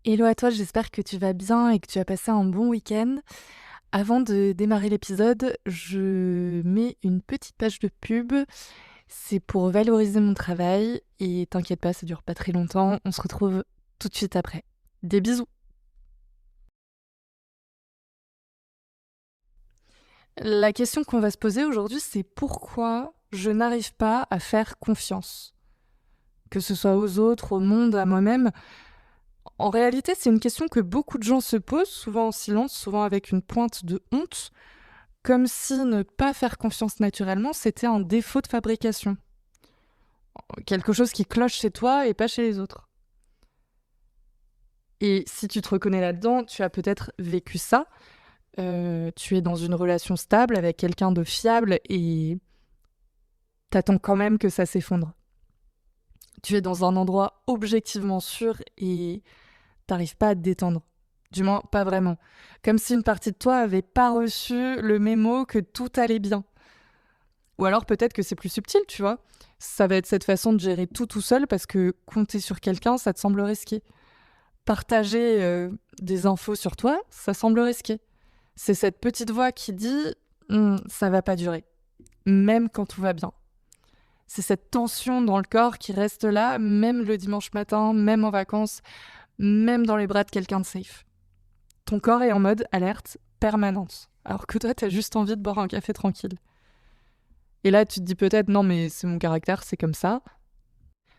Hello à toi, j'espère que tu vas bien et que tu as passé un bon week-end. Avant de démarrer l'épisode, je mets une petite page de pub. C'est pour valoriser mon travail et t'inquiète pas, ça dure pas très longtemps. On se retrouve tout de suite après. Des bisous. La question qu'on va se poser aujourd'hui, c'est pourquoi je n'arrive pas à faire confiance, que ce soit aux autres, au monde, à moi-même. En réalité, c'est une question que beaucoup de gens se posent, souvent en silence, souvent avec une pointe de honte. Comme si ne pas faire confiance naturellement, c'était un défaut de fabrication. Quelque chose qui cloche chez toi et pas chez les autres. Et si tu te reconnais là-dedans, tu as peut-être vécu ça. Tu es dans une relation stable avec quelqu'un de fiable et t'attends quand même que ça s'effondre. Tu es dans un endroit objectivement sûr et t'arrives pas à te détendre. Du moins, pas vraiment. Comme si une partie de toi avait pas reçu le mémo que tout allait bien. Ou alors peut-être que c'est plus subtil, tu vois. Ça va être cette façon de gérer tout seul parce que compter sur quelqu'un, ça te semble risqué. Partager des infos sur toi, ça semble risqué. C'est cette petite voix qui dit ça va pas durer, même quand tout va bien. C'est cette tension dans le corps qui reste là, même le dimanche matin, même en vacances, même dans les bras de quelqu'un de safe. Ton corps est en mode alerte permanente, alors que toi, t'as juste envie de boire un café tranquille. Et là, tu te dis peut-être, non, mais c'est mon caractère, c'est comme ça.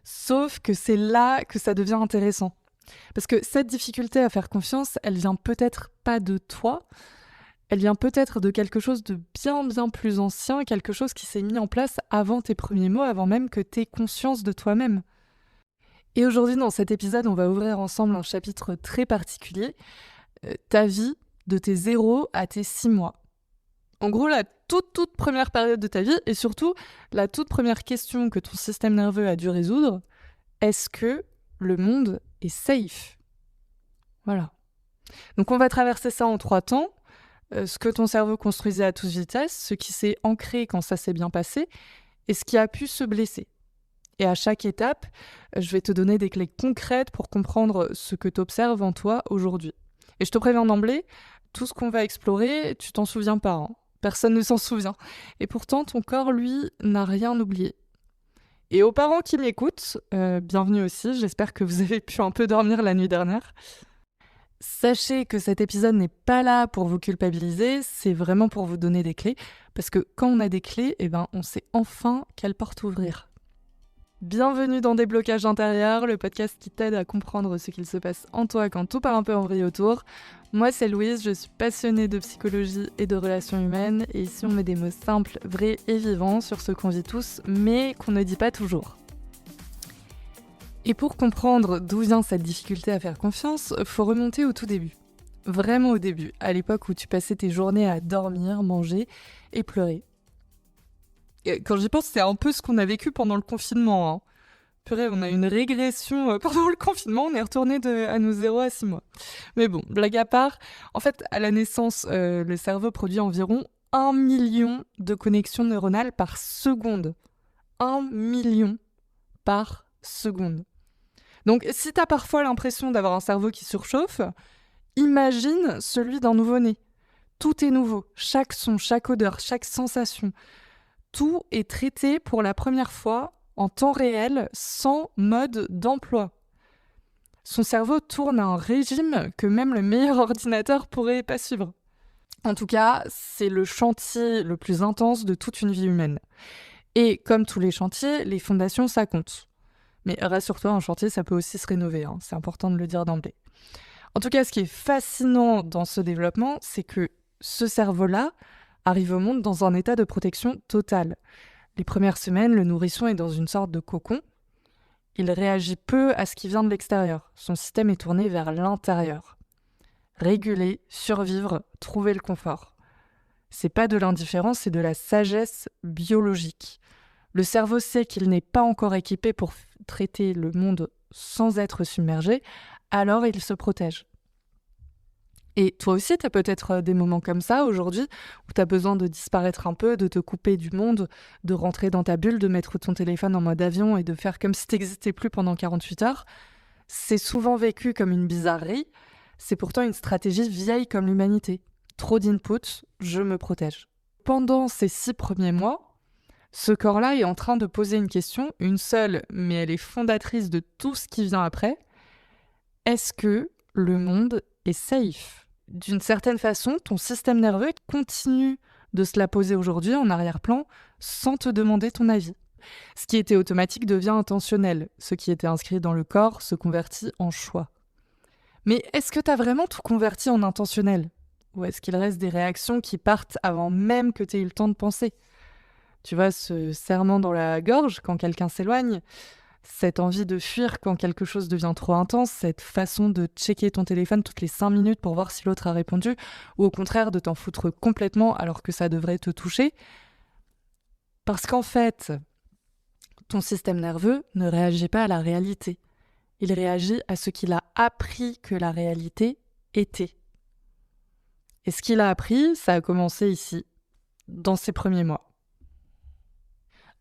Sauf que c'est là que ça devient intéressant. Parce que cette difficulté à faire confiance, elle vient peut-être pas de toi, elle vient peut-être de quelque chose de bien plus ancien, quelque chose qui s'est mis en place avant tes premiers mots, avant même que tu aies conscience de toi-même. Et aujourd'hui, dans cet épisode, on va ouvrir ensemble un chapitre très particulier, ta vie de tes 0 à tes 6 mois. En gros, la toute première période de ta vie et surtout la toute première question que ton système nerveux a dû résoudre, est-ce que le monde est safe? Voilà. Donc on va traverser ça en 3 temps. Ce que ton cerveau construisait à toute vitesse, ce qui s'est ancré quand ça s'est bien passé, et ce qui a pu se blesser. Et à chaque étape, je vais te donner des clés concrètes pour comprendre ce que tu observes en toi aujourd'hui. Et je te préviens d'emblée, tout ce qu'on va explorer, tu t'en souviens pas. Hein. Personne ne s'en souvient. Et pourtant, ton corps, lui, n'a rien oublié. Et aux parents qui m'écoutent, bienvenue aussi, j'espère que vous avez pu un peu dormir la nuit dernière. Sachez que cet épisode n'est pas là pour vous culpabiliser, c'est vraiment pour vous donner des clés, parce que quand on a des clés, on sait enfin quelle porte ouvrir. Bienvenue dans Déblocage intérieur, le podcast qui t'aide à comprendre ce qu'il se passe en toi quand tout part un peu en vrille autour. Moi c'est Louise, je suis passionnée de psychologie et de relations humaines, et ici on met des mots simples, vrais et vivants sur ce qu'on vit tous, mais qu'on ne dit pas toujours. Et pour comprendre d'où vient cette difficulté à faire confiance, faut remonter au tout début. Vraiment au début, à l'époque où tu passais tes journées à dormir, manger et pleurer. Et quand j'y pense, c'est un peu ce qu'on a vécu pendant le confinement. Hein. Purée, on a une régression pendant le confinement, on est retourné à nos 0 à 6 mois. Mais bon, blague à part, en fait, à la naissance, le cerveau produit environ 1 million de connexions neuronales par seconde. 1 million par seconde. Donc, si t'as parfois l'impression d'avoir un cerveau qui surchauffe, imagine celui d'un nouveau-né. Tout est nouveau, chaque son, chaque odeur, chaque sensation. Tout est traité pour la première fois en temps réel, sans mode d'emploi. Son cerveau tourne à un régime que même le meilleur ordinateur pourrait pas suivre. En tout cas, c'est le chantier le plus intense de toute une vie humaine. Et comme tous les chantiers, les fondations, ça compte. Mais rassure-toi, un chantier, ça peut aussi se rénover, hein. C'est important de le dire d'emblée. En tout cas, ce qui est fascinant dans ce développement, c'est que ce cerveau-là arrive au monde dans un état de protection totale. Les premières semaines, le nourrisson est dans une sorte de cocon. Il réagit peu à ce qui vient de l'extérieur. Son système est tourné vers l'intérieur. Réguler, survivre, trouver le confort. C'est pas de l'indifférence, c'est de la sagesse biologique. Le cerveau sait qu'il n'est pas encore équipé pour traiter le monde sans être submergé, alors il se protège. Et toi aussi, tu as peut-être des moments comme ça aujourd'hui, où tu as besoin de disparaître un peu, de te couper du monde, de rentrer dans ta bulle, de mettre ton téléphone en mode avion et de faire comme si tu n'existais plus pendant 48 heures. C'est souvent vécu comme une bizarrerie, c'est pourtant une stratégie vieille comme l'humanité. Trop d'input, je me protège. Pendant ces 6 premiers mois, ce corps-là est en train de poser une question, une seule, mais elle est fondatrice de tout ce qui vient après. Est-ce que le monde est safe ? D'une certaine façon, ton système nerveux continue de se la poser aujourd'hui en arrière-plan sans te demander ton avis. Ce qui était automatique devient intentionnel. Ce qui était inscrit dans le corps se convertit en choix. Mais est-ce que tu as vraiment tout converti en intentionnel ? Ou est-ce qu'il reste des réactions qui partent avant même que tu aies eu le temps de penser ? Tu vois, ce serrement dans la gorge quand quelqu'un s'éloigne, cette envie de fuir quand quelque chose devient trop intense, cette façon de checker ton téléphone toutes les 5 minutes pour voir si l'autre a répondu, ou au contraire de t'en foutre complètement alors que ça devrait te toucher. Parce qu'en fait, ton système nerveux ne réagit pas à la réalité. Il réagit à ce qu'il a appris que la réalité était. Et ce qu'il a appris, ça a commencé ici, dans ces premiers mois.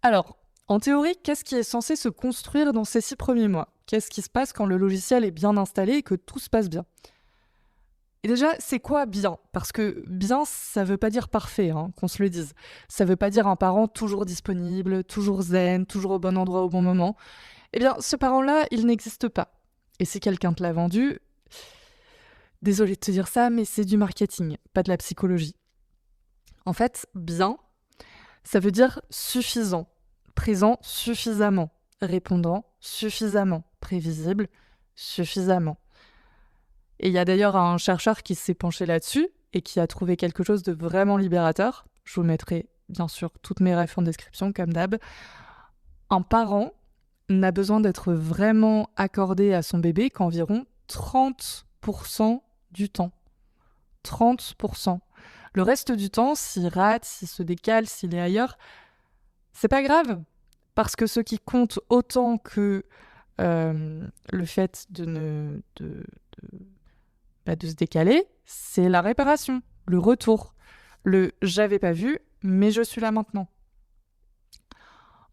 Alors, en théorie, qu'est-ce qui est censé se construire dans ces 6 premiers mois ? Qu'est-ce qui se passe quand le logiciel est bien installé et que tout se passe bien ? Et déjà, c'est quoi bien ? Parce que bien, ça veut pas dire parfait, qu'on se le dise. Ça veut pas dire un parent toujours disponible, toujours zen, toujours au bon endroit au bon moment. Eh bien, ce parent-là, il n'existe pas. Et si quelqu'un te l'a vendu, désolé de te dire ça, mais c'est du marketing, pas de la psychologie. En fait, bien, ça veut dire suffisant, présent suffisamment, répondant suffisamment, prévisible suffisamment. Et il y a d'ailleurs un chercheur qui s'est penché là-dessus et qui a trouvé quelque chose de vraiment libérateur. Je vous mettrai bien sûr toutes mes refs en description, comme d'hab. Un parent n'a besoin d'être vraiment accordé à son bébé qu'environ 30% du temps. 30%. Le reste du temps, s'il rate, s'il se décale, s'il est ailleurs, c'est pas grave. Parce que ce qui compte autant que le fait de se décaler, c'est la réparation, le retour. Le « j'avais pas vu, mais je suis là maintenant ».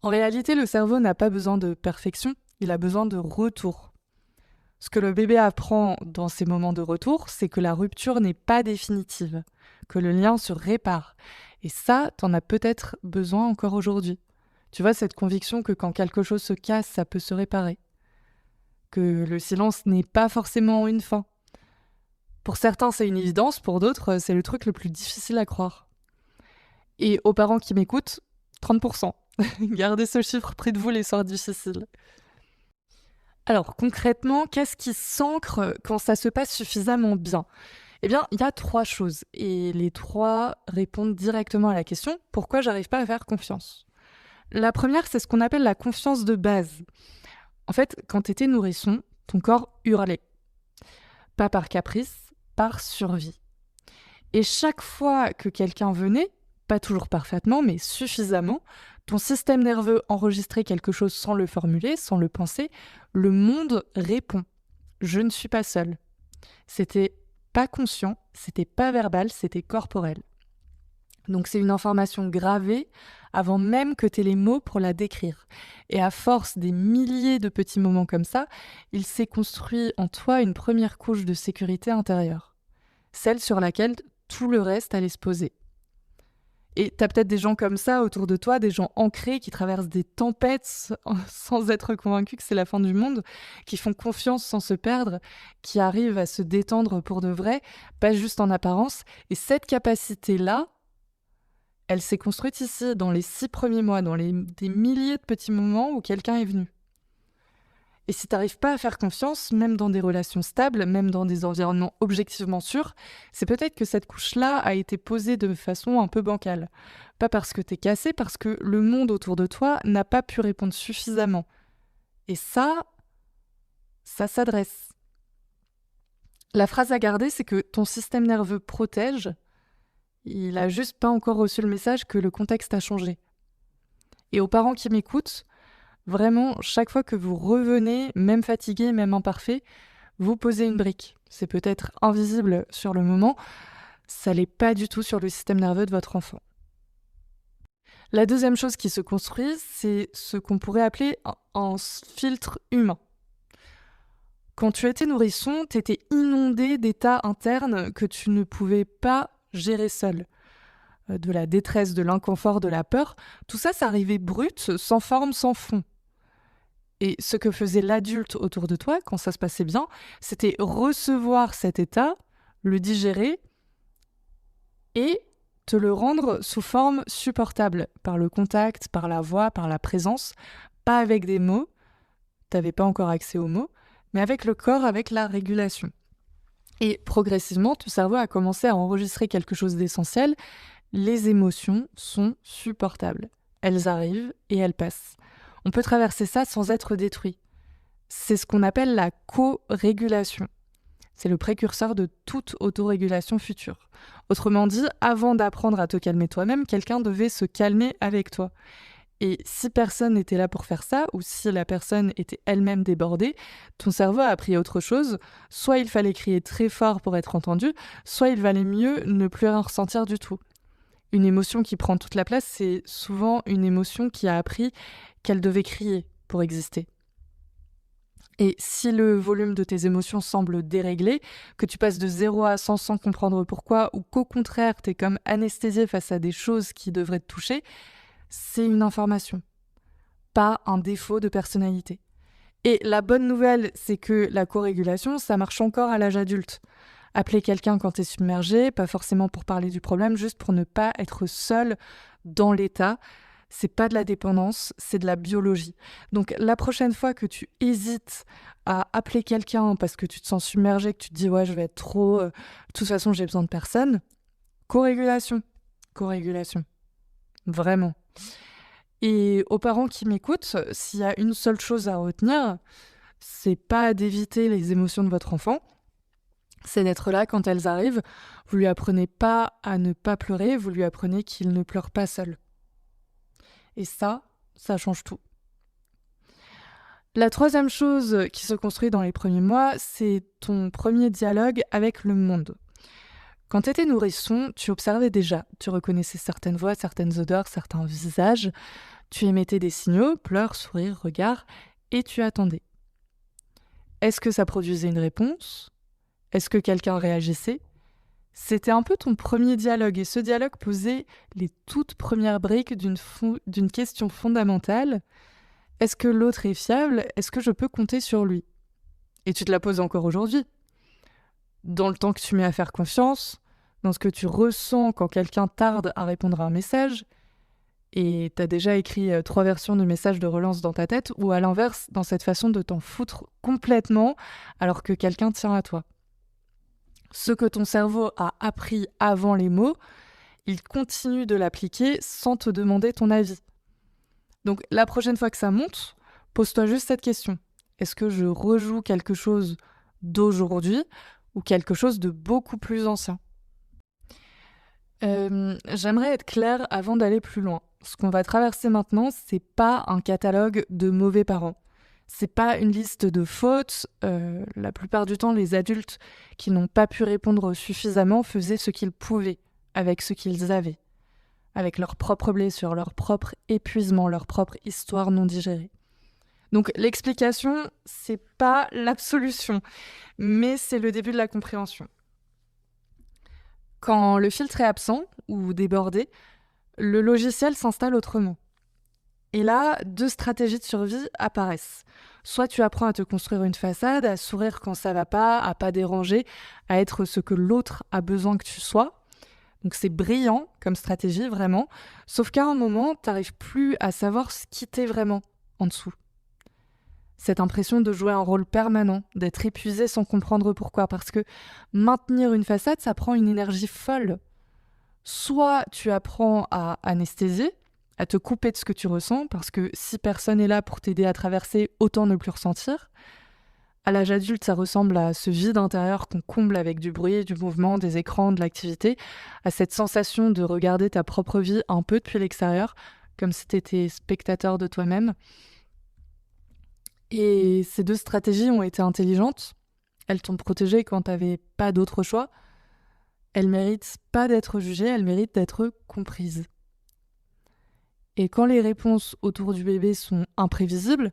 En réalité, le cerveau n'a pas besoin de perfection, il a besoin de retour. Ce que le bébé apprend dans ces moments de retour, c'est que la rupture n'est pas définitive, que le lien se répare. Et ça, t'en as peut-être besoin encore aujourd'hui. Tu vois, cette conviction que quand quelque chose se casse, ça peut se réparer. Que le silence n'est pas forcément une fin. Pour certains, c'est une évidence, pour d'autres, c'est le truc le plus difficile à croire. Et aux parents qui m'écoutent, 30%. Gardez ce chiffre près de vous les soirs difficiles. Alors, concrètement, qu'est-ce qui s'ancre quand ça se passe suffisamment bien ? Eh bien, il y a 3 choses. Et les 3 répondent directement à la question « Pourquoi j'arrive pas à faire confiance ?» La première, c'est ce qu'on appelle la confiance de base. En fait, quand t'étais nourrisson, ton corps hurlait. Pas par caprice, par survie. Et chaque fois que quelqu'un venait, pas toujours parfaitement, mais suffisamment, ton système nerveux enregistrait quelque chose sans le formuler, sans le penser, le monde répond. Je ne suis pas seule. C'était pas conscient, c'était pas verbal, c'était corporel. Donc c'est une information gravée avant même que tu aies les mots pour la décrire. Et à force des milliers de petits moments comme ça, il s'est construit en toi une première couche de sécurité intérieure. Celle sur laquelle tout le reste allait se poser. Et t'as peut-être des gens comme ça autour de toi, des gens ancrés qui traversent des tempêtes sans être convaincus que c'est la fin du monde, qui font confiance sans se perdre, qui arrivent à se détendre pour de vrai, pas juste en apparence. Et cette capacité-là, elle s'est construite ici, dans les 6 premiers mois, dans des milliers de petits moments où quelqu'un est venu. Et si t'arrives pas à faire confiance, même dans des relations stables, même dans des environnements objectivement sûrs, c'est peut-être que cette couche-là a été posée de façon un peu bancale. Pas parce que t'es cassé, parce que le monde autour de toi n'a pas pu répondre suffisamment. Et ça s'adresse. La phrase à garder, c'est que ton système nerveux protège, il a juste pas encore reçu le message que le contexte a changé. Et aux parents qui m'écoutent, vraiment, chaque fois que vous revenez, même fatigué, même imparfait, vous posez une brique. C'est peut-être invisible sur le moment, ça l'est pas du tout sur le système nerveux de votre enfant. La deuxième chose qui se construit, c'est ce qu'on pourrait appeler un filtre humain. Quand tu étais nourrisson, tu étais inondé d'états internes que tu ne pouvais pas gérer seul. De la détresse, de l'inconfort, de la peur, tout ça, ça arrivait brut, sans forme, sans fond. Et ce que faisait l'adulte autour de toi, quand ça se passait bien, c'était recevoir cet état, le digérer et te le rendre sous forme supportable, par le contact, par la voix, par la présence, pas avec des mots, t'avais pas encore accès aux mots, mais avec le corps, avec la régulation. Et progressivement, ton cerveau a commencé à enregistrer quelque chose d'essentiel. Les émotions sont supportables. Elles arrivent et elles passent. On peut traverser ça sans être détruit. C'est ce qu'on appelle la co-régulation. C'est le précurseur de toute autorégulation future. Autrement dit, avant d'apprendre à te calmer toi-même, quelqu'un devait se calmer avec toi. Et si personne n'était là pour faire ça, ou si la personne était elle-même débordée, ton cerveau a appris autre chose. Soit il fallait crier très fort pour être entendu, soit il valait mieux ne plus rien ressentir du tout. Une émotion qui prend toute la place, c'est souvent une émotion qui a appris qu'elle devait crier pour exister. Et si le volume de tes émotions semble déréglé, que tu passes de 0 à 100 sans comprendre pourquoi, ou qu'au contraire, t'es comme anesthésié face à des choses qui devraient te toucher, c'est une information, pas un défaut de personnalité. Et la bonne nouvelle, c'est que la co-régulation, ça marche encore à l'âge adulte. Appeler quelqu'un quand t'es submergé, pas forcément pour parler du problème, juste pour ne pas être seul dans l'état. C'est pas de la dépendance, c'est de la biologie. Donc la prochaine fois que tu hésites à appeler quelqu'un parce que tu te sens submergé, que tu te dis ouais je vais être trop, de toute façon j'ai besoin de personne, co-régulation, vraiment. Et aux parents qui m'écoutent, s'il y a une seule chose à retenir, c'est pas d'éviter les émotions de votre enfant, c'est d'être là quand elles arrivent. Vous lui apprenez pas à ne pas pleurer, vous lui apprenez qu'il ne pleure pas seul. Et ça change tout. La troisième chose qui se construit dans les premiers mois, c'est ton premier dialogue avec le monde. Quand tu étais nourrisson, tu observais déjà, tu reconnaissais certaines voix, certaines odeurs, certains visages, tu émettais des signaux, pleurs, sourires, regards, et tu attendais. Est-ce que ça produisait une réponse ? Est-ce que quelqu'un réagissait ? C'était un peu ton premier dialogue, et ce dialogue posait les toutes premières briques d'une question fondamentale. Est-ce que l'autre est fiable ? Est-ce que je peux compter sur lui ? Et tu te la poses encore aujourd'hui. Dans le temps que tu mets à faire confiance, dans ce que tu ressens quand quelqu'un tarde à répondre à un message, et t'as déjà écrit 3 versions de messages de relance dans ta tête, ou à l'inverse, dans cette façon de t'en foutre complètement alors que quelqu'un tient à toi. Ce que ton cerveau a appris avant les mots, il continue de l'appliquer sans te demander ton avis. Donc la prochaine fois que ça monte, pose-toi juste cette question. Est-ce que je rejoue quelque chose d'aujourd'hui ou quelque chose de beaucoup plus ancien ? J'aimerais être claire avant d'aller plus loin. Ce qu'on va traverser maintenant, c'est pas un catalogue de mauvais parents. C'est pas une liste de fautes. La plupart du temps, les adultes qui n'ont pas pu répondre suffisamment faisaient ce qu'ils pouvaient avec ce qu'ils avaient, avec leurs propres blessures, leur propre épuisement, leur propre histoire non digérée. Donc l'explication, c'est pas l'absolution, mais c'est le début de la compréhension. Quand le filtre est absent ou débordé, le logiciel s'installe autrement. Et là, 2 stratégies de survie apparaissent. Soit tu apprends à te construire une façade, à sourire quand ça va pas, à pas déranger, à être ce que l'autre a besoin que tu sois. Donc c'est brillant comme stratégie, vraiment. Sauf qu'à un moment, t'arrives plus à savoir ce qui t'est vraiment en dessous. Cette impression de jouer un rôle permanent, d'être épuisé sans comprendre pourquoi. Parce que maintenir une façade, ça prend une énergie folle. Soit tu apprends à anesthésier, à te couper de ce que tu ressens, parce que si personne n'est là pour t'aider à traverser, autant ne plus ressentir. À l'âge adulte, ça ressemble à ce vide intérieur qu'on comble avec du bruit, du mouvement, des écrans, de l'activité, à cette sensation de regarder ta propre vie un peu depuis l'extérieur, comme si tu étais spectateur de toi-même. Et ces 2 stratégies ont été intelligentes. Elles t'ont protégée quand t'avais pas d'autre choix. Elles méritent pas d'être jugées, elles méritent d'être comprises. Et quand les réponses autour du bébé sont imprévisibles,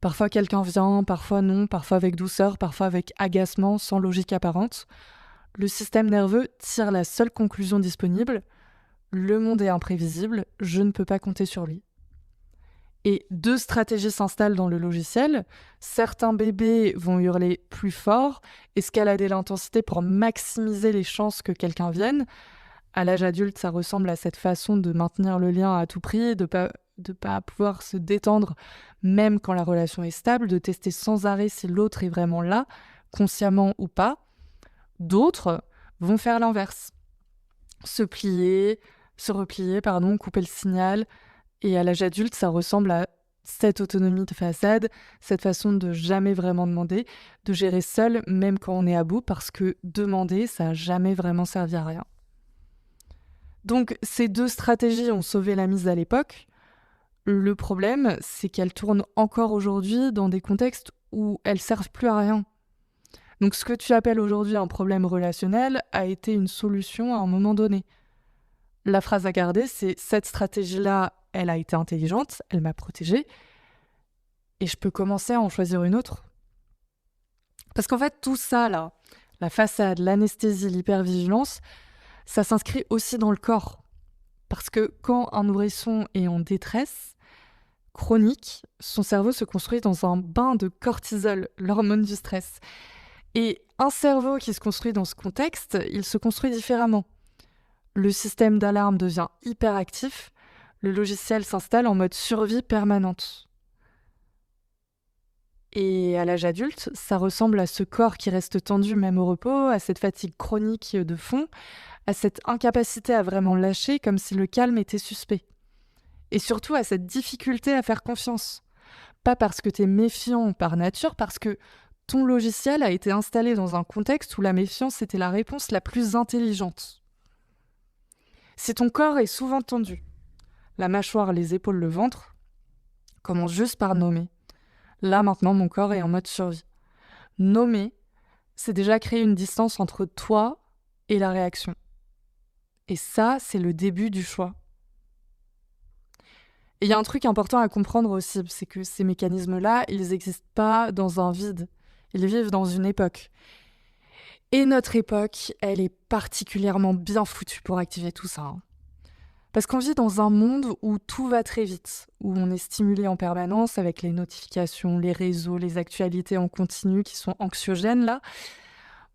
Parfois quelqu'un vient, parfois non, parfois avec douceur, parfois avec agacement, sans logique apparente. Le système nerveux tire la seule conclusion disponible: le monde est imprévisible, je ne peux pas compter sur lui. Et deux stratégies s'installent dans le logiciel. Certains bébés vont hurler plus fort, escalader l'intensité pour maximiser les chances que quelqu'un vienne. À l'âge adulte, ça ressemble à cette façon de maintenir le lien à tout prix, de pas pouvoir se détendre même quand la relation est stable, de tester sans arrêt si l'autre est vraiment là, consciemment ou pas. D'autres vont faire l'inverse. Se replier, couper le signal. Et à l'âge adulte, ça ressemble à cette autonomie de façade, cette façon de jamais vraiment demander, de gérer seul, même quand on est à bout, parce que demander, ça n'a jamais vraiment servi à rien. Donc, ces deux stratégies ont sauvé la mise à l'époque. Le problème, c'est qu'elles tournent encore aujourd'hui dans des contextes où elles servent plus à rien. Donc, ce que tu appelles aujourd'hui un problème relationnel a été une solution à un moment donné. La phrase à garder, c'est: cette stratégie-là, elle a été intelligente, elle m'a protégée, et je peux commencer à en choisir une autre. Parce qu'en fait, tout ça, là, la façade, l'anesthésie, l'hypervigilance, ça s'inscrit aussi dans le corps. Parce que quand un nourrisson est en détresse chronique, son cerveau se construit dans un bain de cortisol, l'hormone du stress. Et un cerveau qui se construit dans ce contexte, il se construit différemment. Le système d'alarme devient hyperactif, le logiciel s'installe en mode survie permanente. Et à l'âge adulte, ça ressemble à ce corps qui reste tendu même au repos, à cette fatigue chronique de fond, à cette incapacité à vraiment lâcher comme si le calme était suspect. Et surtout à cette difficulté à faire confiance. Pas parce que t'es méfiant par nature, parce que ton logiciel a été installé dans un contexte où la méfiance était la réponse la plus intelligente. Si ton corps est souvent tendu, la mâchoire, les épaules, le ventre, commence juste par nommer. Là, maintenant, mon corps est en mode survie. Nommer, c'est déjà créer une distance entre toi et la réaction. Et ça, c'est le début du choix. Et il y a un truc important à comprendre aussi, c'est que ces mécanismes-là, ils n'existent pas dans un vide. Ils vivent dans une époque. Et notre époque, elle est particulièrement bien foutue pour activer tout ça. Parce qu'on vit dans un monde où tout va très vite, où on est stimulé en permanence avec les notifications, les réseaux, les actualités en continu qui sont anxiogènes là,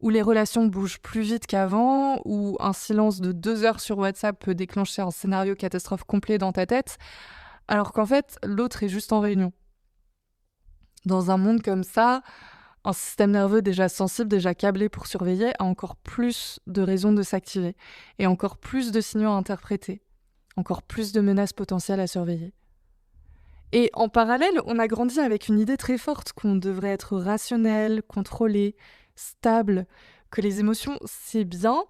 où les relations bougent plus vite qu'avant, où un silence de 2 heures sur WhatsApp peut déclencher un scénario catastrophe complet dans ta tête, alors qu'en fait, l'autre est juste en réunion. Dans un monde comme ça, un système nerveux déjà sensible, déjà câblé pour surveiller, a encore plus de raisons de s'activer, et encore plus de signaux à interpréter. Encore plus de menaces potentielles à surveiller. Et en parallèle, on a grandi avec une idée très forte qu'on devrait être rationnel, contrôlé, stable, que les émotions, c'est bien,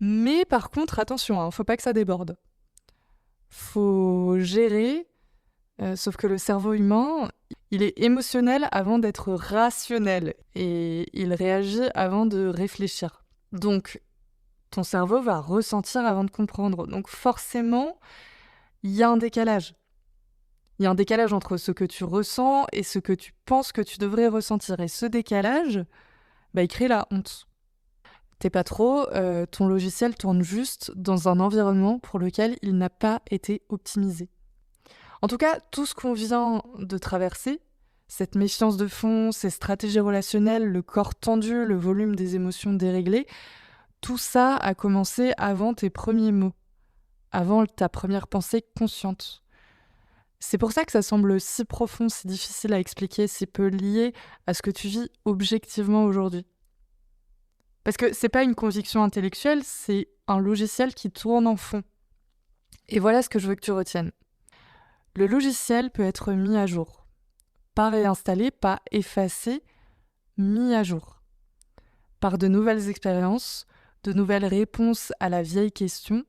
mais par contre, attention, faut pas que ça déborde. Faut gérer, sauf que le cerveau humain, il est émotionnel avant d'être rationnel, et il réagit avant de réfléchir. Donc, ton cerveau va ressentir avant de comprendre. Donc forcément, il y a un décalage. Il y a un décalage entre ce que tu ressens et ce que tu penses que tu devrais ressentir. Et ce décalage, il crée la honte. T'es pas trop, ton logiciel tourne juste dans un environnement pour lequel il n'a pas été optimisé. En tout cas, tout ce qu'on vient de traverser, cette méfiance de fond, ces stratégies relationnelles, le corps tendu, le volume des émotions déréglées, tout ça a commencé avant tes premiers mots, avant ta première pensée consciente. C'est pour ça que ça semble si profond, si difficile à expliquer, si peu lié à ce que tu vis objectivement aujourd'hui. Parce que c'est pas une conviction intellectuelle, c'est un logiciel qui tourne en fond. Et voilà ce que je veux que tu retiennes. Le logiciel peut être mis à jour. Pas réinstallé, pas effacé, mis à jour. Par de nouvelles expériences, de nouvelles réponses à la vieille question,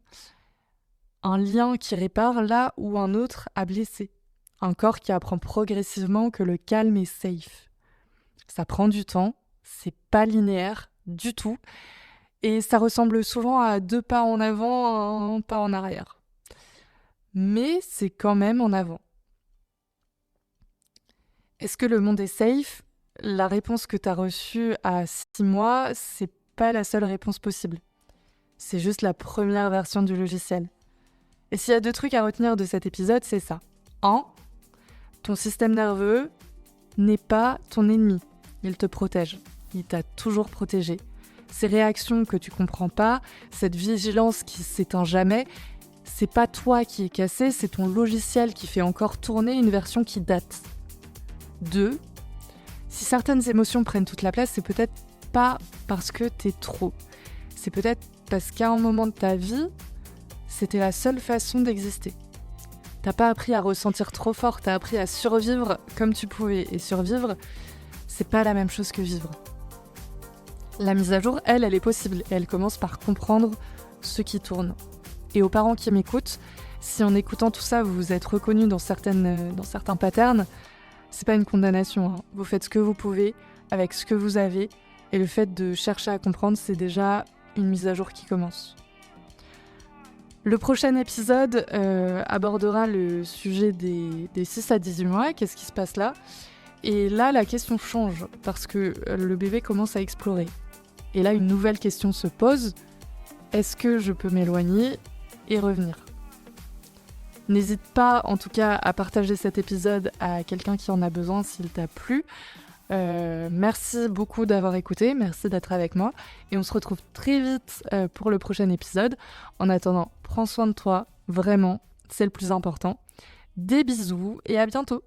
un lien qui répare là où un autre a blessé, un corps qui apprend progressivement que le calme est safe. Ça prend du temps, c'est pas linéaire du tout, et ça ressemble souvent à 2 pas en avant, 1 pas en arrière. Mais c'est quand même en avant. Est-ce que le monde est safe? La réponse que tu as reçue à 6 mois, c'est pas la seule réponse possible. C'est juste la première version du logiciel. Et s'il y a 2 trucs à retenir de cet épisode, c'est ça. 1. Ton système nerveux n'est pas ton ennemi. Il te protège. Il t'a toujours protégé. Ces réactions que tu comprends pas, cette vigilance qui s'éteint jamais, c'est pas toi qui es cassé, c'est ton logiciel qui fait encore tourner une version qui date. 2. Si certaines émotions prennent toute la place, c'est peut-être pas parce que t'es trop. C'est peut-être parce qu'à un moment de ta vie, c'était la seule façon d'exister. T'as pas appris à ressentir trop fort, t'as appris à survivre comme tu pouvais. Et survivre, c'est pas la même chose que vivre. La mise à jour, elle est possible. Et elle commence par comprendre ce qui tourne. Et aux parents qui m'écoutent, si en écoutant tout ça, vous vous êtes reconnus dans certains patterns, c'est pas une condamnation. Hein. Vous faites ce que vous pouvez avec ce que vous avez. Et le fait de chercher à comprendre, c'est déjà une mise à jour qui commence. Le prochain épisode abordera le sujet des 6 à 18 mois. Qu'est-ce qui se passe là? Et là, la question change parce que le bébé commence à explorer. Et là, une nouvelle question se pose. Est-ce que je peux m'éloigner et revenir? N'hésite pas, en tout cas, à partager cet épisode à quelqu'un qui en a besoin s'il t'a plu. Merci beaucoup d'avoir écouté, merci d'être avec moi. Et on se retrouve très vite pour le prochain épisode. En attendant, prends soin de toi, vraiment, c'est le plus important. Des bisous et à bientôt!